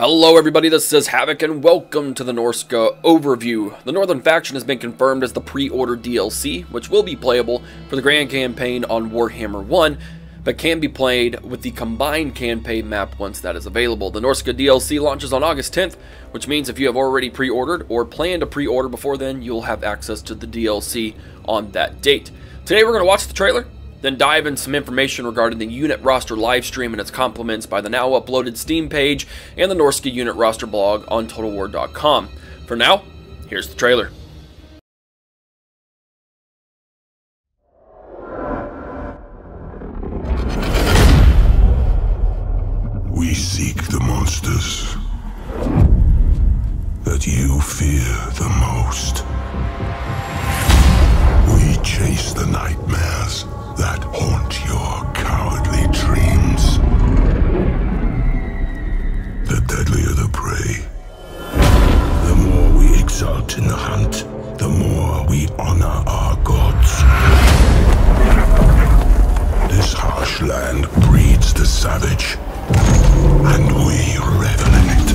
Hello everybody, this is Havoc and welcome to the Norsca overview. The Northern faction has been confirmed as the pre-order DLC, which will be playable for the Grand Campaign on Warhammer 1, but can be played with the combined campaign map once that is available. The Norsca DLC launches on August 10th, which means if you have already pre-ordered or plan to pre-order before then, you'll have access to the DLC on that date. Today we're going to watch the trailer, then dive in some information regarding the unit roster livestream and its complements by the now uploaded Steam page and the Norsca unit roster blog on TotalWar.com. For now, here's the trailer. We seek the monsters that you fear the most. We chase the nightmares that haunt your cowardly dreams. The deadlier the prey, the more we exult in the hunt, the more we honor our gods. This harsh land breeds the savage, and we revel in it.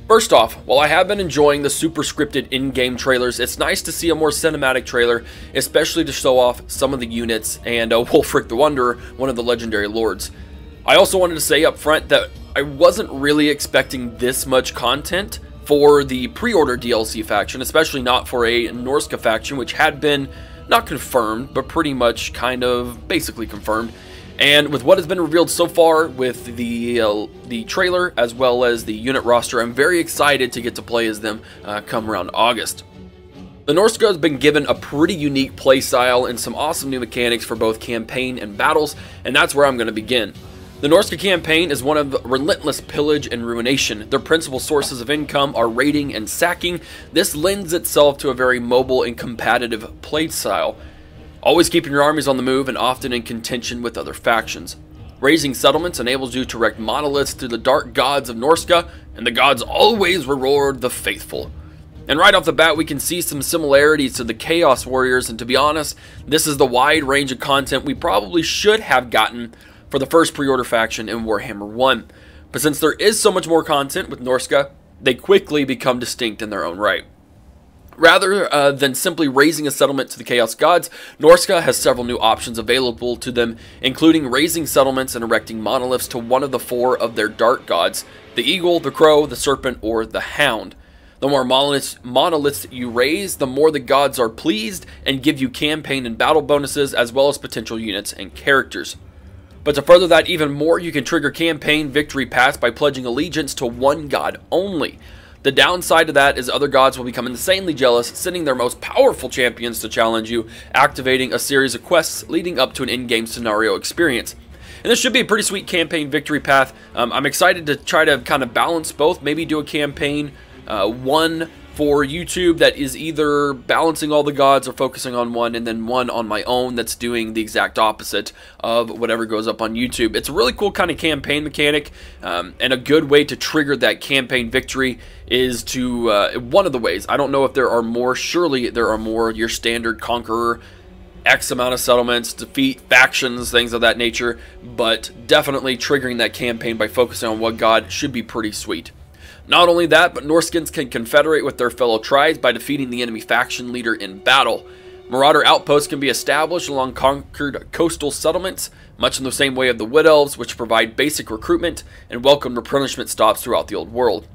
First off, while I have been enjoying the super scripted in-game trailers, it's nice to see a more cinematic trailer, especially to show off some of the units and Wulfric the Wanderer, one of the legendary lords. I also wanted to say up front that I wasn't really expecting this much content for the pre-order DLC faction, especially not for a Norsca faction, which had been not confirmed, but pretty much kind of basically confirmed. And with what has been revealed so far with the trailer as well as the unit roster, I'm very excited to get to play as them come around August. The Norsca has been given a pretty unique playstyle and some awesome new mechanics for both campaign and battles, and that's where I'm going to begin. The Norsca campaign is one of relentless pillage and ruination. Their principal sources of income are raiding and sacking. This lends itself to a very mobile and competitive playstyle, always keeping your armies on the move and often in contention with other factions. Raising settlements enables you to erect monoliths to the dark gods of Norsca, and the gods always reward the faithful. And right off the bat, we can see some similarities to the Chaos Warriors, and to be honest, this is the wide range of content we probably should have gotten for the first pre-order faction in Warhammer 1. But since there is so much more content with Norsca, they quickly become distinct in their own right. Rather than simply raising a settlement to the Chaos Gods, Norsca has several new options available to them, including raising settlements and erecting monoliths to one of the four of their dark gods: the Eagle, the Crow, the Serpent, or the Hound. The more monoliths you raise, the more the gods are pleased and give you campaign and battle bonuses, as well as potential units and characters. But to further that even more, you can trigger campaign victory paths by pledging allegiance to one god only. The downside to that is other gods will become insanely jealous, sending their most powerful champions to challenge you, activating a series of quests leading up to an in-game scenario experience. And this should be a pretty sweet campaign victory path. I'm excited to try to kind of balance both, maybe do a campaign, one for YouTube that is either balancing all the gods or focusing on one, and then one on my own that's doing the exact opposite of whatever goes up on YouTube. It's a really cool kind of campaign mechanic, and a good way to trigger that campaign victory is to, one of the ways, I don't know if there are more, surely there are more, your standard conqueror, X amount of settlements, defeat factions, things of that nature, but definitely triggering that campaign by focusing on one god should be pretty sweet. Not only that, but Norscans can confederate with their fellow tribes by defeating the enemy faction leader in battle. Marauder outposts can be established along conquered coastal settlements, much in the same way of the Wood Elves, which provide basic recruitment and welcome replenishment stops throughout the old world.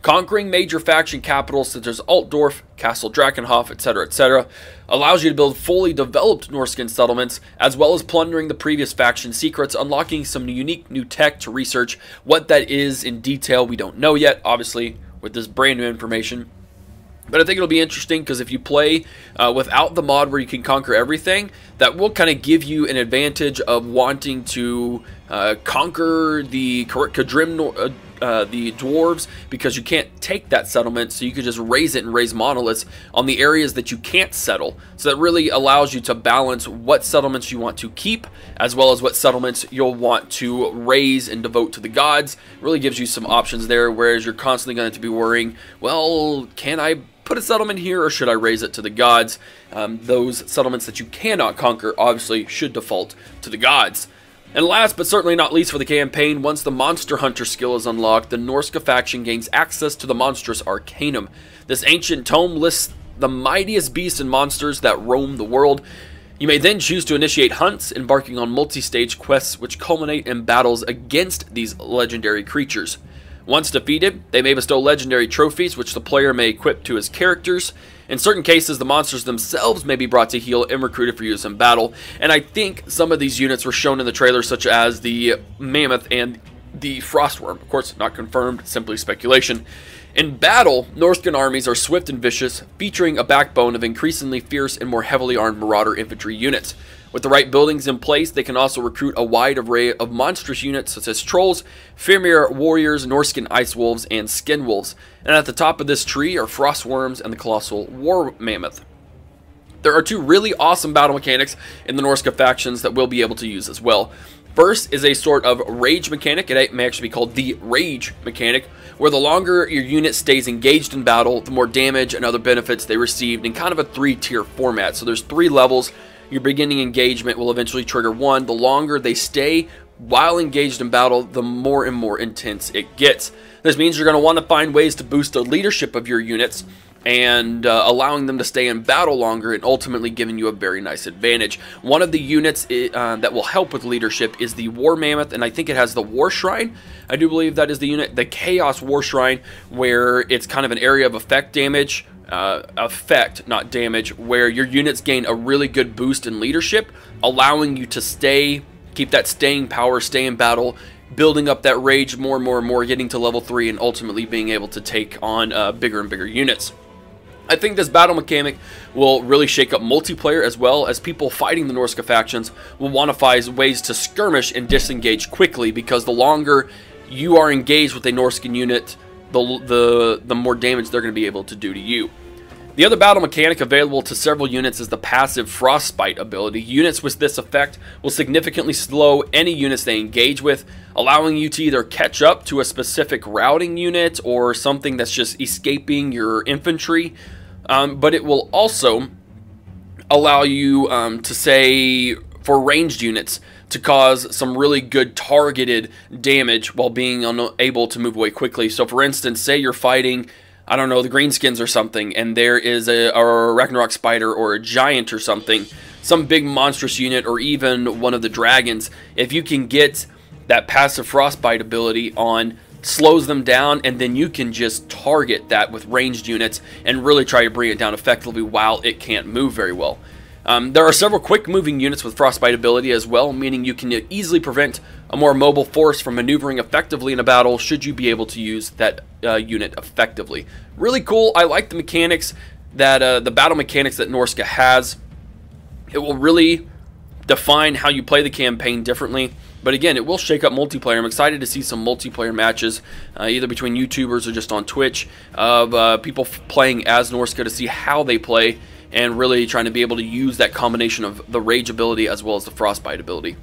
Conquering major faction capitals such as Altdorf, Castle Drakenhof, etc. allows you to build fully developed Norscan settlements, as well as plundering the previous faction secrets, unlocking some unique new tech to research. What that is in detail we don't know yet, obviously, with this brand new information. But I think it'll be interesting because if you play without the mod where you can conquer everything, that will kind of give you an advantage of wanting to conquer the the dwarves, because you can't take that settlement, so you could just raise it and raise monoliths on the areas that you can't settle. So that really allows you to balance what settlements you want to keep, as well as what settlements you'll want to raise and devote to the gods. It really gives you some options there, whereas you're constantly going to be worrying, well, can I put a settlement here or should I raise it to the gods? Those settlements that you cannot conquer obviously should default to the gods. And last but certainly not least for the campaign, once the Monster Hunter skill is unlocked, the Norsca faction gains access to the Monstrous Arcanum. This ancient tome lists the mightiest beasts and monsters that roam the world. You may then choose to initiate hunts, embarking on multi-stage quests which culminate in battles against these legendary creatures. Once defeated, they may bestow legendary trophies which the player may equip to his characters. In certain cases, the monsters themselves may be brought to heal and recruited for use in battle, and I think some of these units were shown in the trailer, such as the Mammoth and the Frostworm. Of course, not confirmed, simply speculation. In battle, Norscan armies are swift and vicious, featuring a backbone of increasingly fierce and more heavily armed marauder infantry units. With the right buildings in place, they can also recruit a wide array of monstrous units such as trolls, Fimir warriors, Norscan ice wolves, and skin wolves. And at the top of this tree are frostworms and the colossal war mammoth. There are two really awesome battle mechanics in the Norsca factions that we'll be able to use as well. First is a sort of rage mechanic. It may actually be called the rage mechanic, where the longer your unit stays engaged in battle, the more damage and other benefits they receive in kind of a 3-tier format. So there's 3 levels. Your beginning engagement will eventually trigger 1. The longer they stay while engaged in battle, the more and more intense it gets. This means you're going to want to find ways to boost the leadership of your units and allowing them to stay in battle longer, and ultimately giving you a very nice advantage. One of the units that will help with leadership is the War Mammoth, and I think it has the War Shrine. I do believe that is the unit, the Chaos War Shrine, where it's kind of an area of effect damage, not damage, where your units gain a really good boost in leadership, allowing you to keep that staying power, stay in battle, building up that rage more and more and more, getting to level 3, and ultimately being able to take on bigger and bigger units. I think this battle mechanic will really shake up multiplayer, as well as people fighting the Norsca factions will want to find ways to skirmish and disengage quickly, because the longer you are engaged with a Norscan unit, the more damage they're going to be able to do to you. The other battle mechanic available to several units is the passive Frostbite ability. Units with this effect will significantly slow any units they engage with, allowing you to either catch up to a specific routing unit or something that's just escaping your infantry, but it will also allow you to say, for ranged units, to cause some really good targeted damage while being unable to move away quickly. So for instance, say you're fighting, I don't know, the Greenskins or something, and there is a Ragnarok Spider or a Giant or something, some big monstrous unit, or even one of the dragons. If you can get that passive Frostbite ability on, slows them down, and then you can just target that with ranged units and really try to bring it down effectively while it can't move very well. There are several quick moving units with Frostbite ability as well, meaning you can easily prevent a more mobile force from maneuvering effectively in a battle should you be able to use that unit effectively. Really cool. I like the mechanics that the battle mechanics that Norsca has. It will really define how you play the campaign differently. But again, it will shake up multiplayer. I'm excited to see some multiplayer matches, either between YouTubers or just on Twitch, of people playing as Norsca to see how they play, and really trying to be able to use that combination of the Rage ability as well as the Frostbite ability.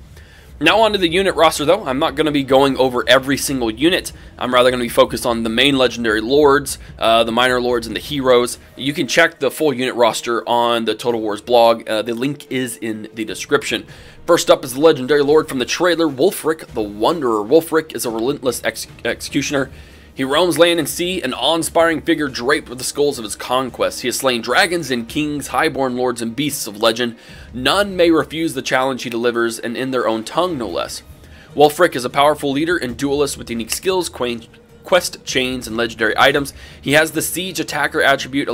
Now onto the unit roster though. I'm not going to be going over every single unit. I'm rather going to be focused on the main legendary lords, the minor lords, and the heroes. You can check the full unit roster on the Total Wars blog. The link is in the description. First up is the legendary lord from the trailer, Wulfric the Wanderer. Wulfric is a relentless executioner. He roams land and sea, an awe-inspiring figure draped with the skulls of his conquests. He has slain dragons and kings, highborn lords, and beasts of legend. None may refuse the challenge he delivers, and in their own tongue, no less. Wulfric is a powerful leader and duelist with unique skills, quest chains, and legendary items. He has the siege attacker attribute,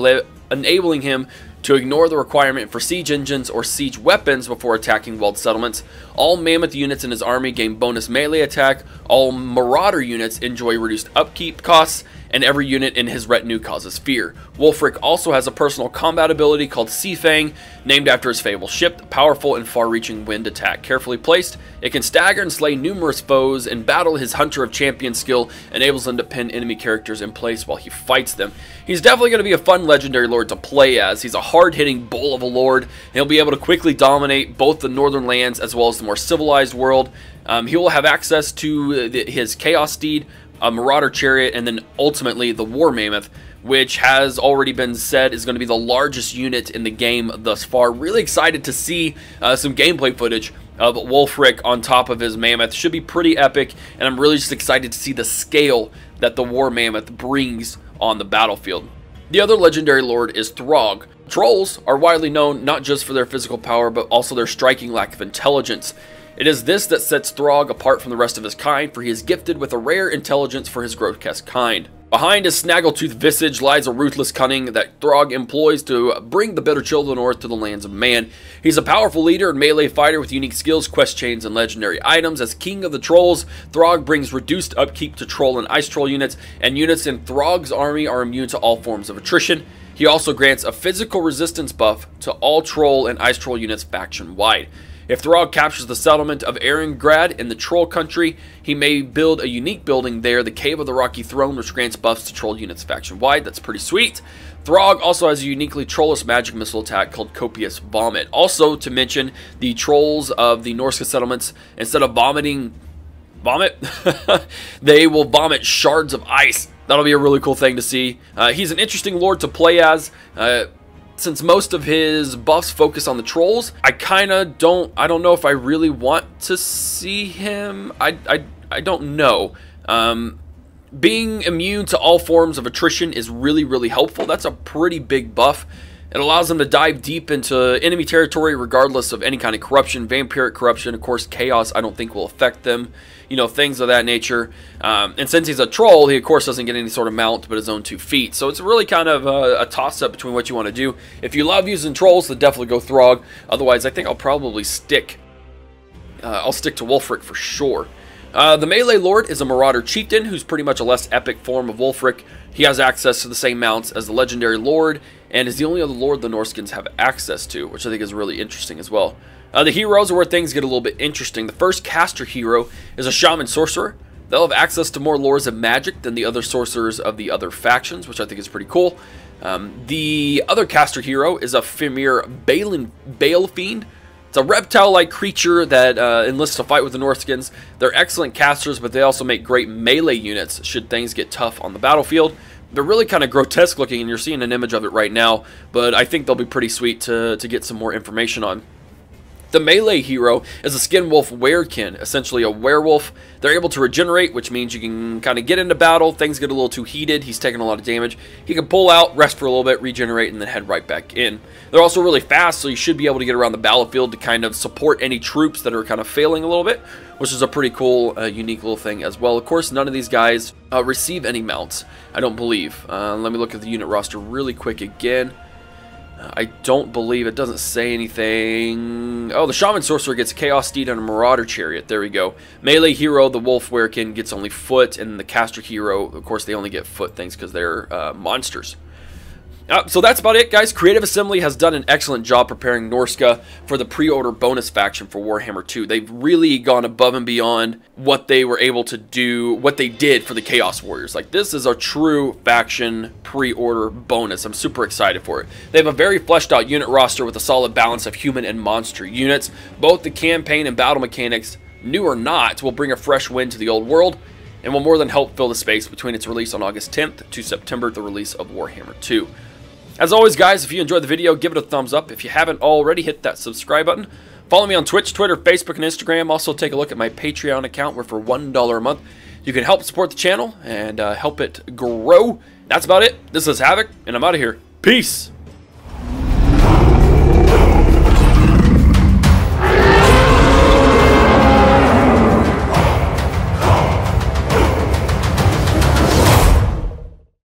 enabling him to ignore the requirement for siege engines or siege weapons before attacking walled settlements. All mammoth units in his army gain bonus melee attack. All marauder units enjoy reduced upkeep costs, and every unit in his retinue causes fear. Wulfric also has a personal combat ability called Sea Fang, named after his fabled ship, the powerful and far-reaching wind attack. Carefully placed, it can stagger and slay numerous foes. In battle, his Hunter of Champions skill enables him to pin enemy characters in place while he fights them. He's definitely going to be a fun legendary lord to play as. He's a hard-hitting bull of a lord, and he'll be able to quickly dominate both the northern lands as well as the more civilized world. He will have access to his Chaos Steed, a Marauder Chariot, and then ultimately the War Mammoth, which has already been said is going to be the largest unit in the game thus far. Really excited to see some gameplay footage of Wulfric on top of his Mammoth. Should be pretty epic, and I'm really just excited to see the scale that the War Mammoth brings on the battlefield. The other legendary lord is Throg. Trolls are widely known not just for their physical power, but also their striking lack of intelligence. It is this that sets Throg apart from the rest of his kind, for he is gifted with a rare intelligence for his grotesque kind. Behind his snaggletooth visage lies a ruthless cunning that Throg employs to bring the bitter chill of the north to the lands of man. He's a powerful leader and melee fighter with unique skills, quest chains, and legendary items. As king of the trolls, Throg brings reduced upkeep to troll and ice troll units, and units in Throg's army are immune to all forms of attrition. He also grants a physical resistance buff to all troll and ice troll units faction-wide. If Throg captures the settlement of Erengrad in the Troll Country, he may build a unique building there, the Cave of the Rocky Throne, which grants buffs to troll units faction-wide. That's pretty sweet. Throg also has a uniquely trollless magic missile attack called Copious Vomit. Also, to mention, the trolls of the Norsca settlements, instead of vomiting vomit, they will vomit shards of ice. That'll be a really cool thing to see. He's an interesting lord to play as. Since most of his buffs focus on the trolls, I don't know if I really want to see him. I don't know. Being immune to all forms of attrition is really helpful. That's a pretty big buff. It allows them to dive deep into enemy territory regardless of any kind of corruption, vampiric corruption. Of course, chaos I don't think will affect them. You know, things of that nature. And since he's a troll, he of course doesn't get any sort of mount but his own 2 feet. So it's really kind of a toss-up between what you want to do. If you love using trolls, then definitely go Throg. Otherwise, I think I'll probably stick to Wulfric for sure. The Melee Lord is a Marauder Chieftain who's pretty much a less epic form of Wulfric. He has access to the same mounts as the Legendary Lord and is the only other Lord the Norscans have access to, which I think is really interesting as well. The heroes are where things get a little bit interesting. The first caster hero is a Shaman Sorcerer. They'll have access to more lores of magic than the other sorcerers of the other factions, which I think is pretty cool. The other caster hero is a Fimir Bale Fiend. It's a reptile-like creature that enlists to fight with the Norscans. They're excellent casters, but they also make great melee units should things get tough on the battlefield. They're really kind of grotesque looking, and you're seeing an image of it right now, but I think they'll be pretty sweet to get some more information on. The melee hero is a Skinwolf Werekin, essentially a werewolf. They're able to regenerate, which means you can kind of get into battle. Things get a little too heated. He's taking a lot of damage. He can pull out, rest for a little bit, regenerate, and then head right back in. They're also really fast, so you should be able to get around the battlefield to kind of support any troops that are kind of failing a little bit, which is a pretty cool, unique little thing as well. Of course, none of these guys receive any mounts, I don't believe. Let me look at the unit roster really quick again. I don't believe it doesn't say anything. Oh, the Shaman Sorcerer gets Chaos Steed and a Marauder Chariot. There we go. Melee Hero, the Wolf Werekin, gets only foot, and the Caster Hero, of course, they only get foot things because they're monsters. So that's about it, guys. Creative Assembly has done an excellent job preparing Norsca for the pre-order bonus faction for Warhammer 2. They've really gone above and beyond what they were able to do, what they did for the Chaos Warriors. Like, this is a true faction pre-order bonus. I'm super excited for it. They have a very fleshed out unit roster with a solid balance of human and monster units. Both the campaign and battle mechanics, new or not, will bring a fresh wind to the old world and will more than help fill the space between its release on August 10th to September, the release of Warhammer 2. As always, guys, if you enjoyed the video, give it a thumbs up. If you haven't already, hit that subscribe button. Follow me on Twitch, Twitter, Facebook, and Instagram. Also, take a look at my Patreon account, where for $1 a month, you can help support the channel and help it grow. That's about it. This is Havoc, and I'm out of here. Peace!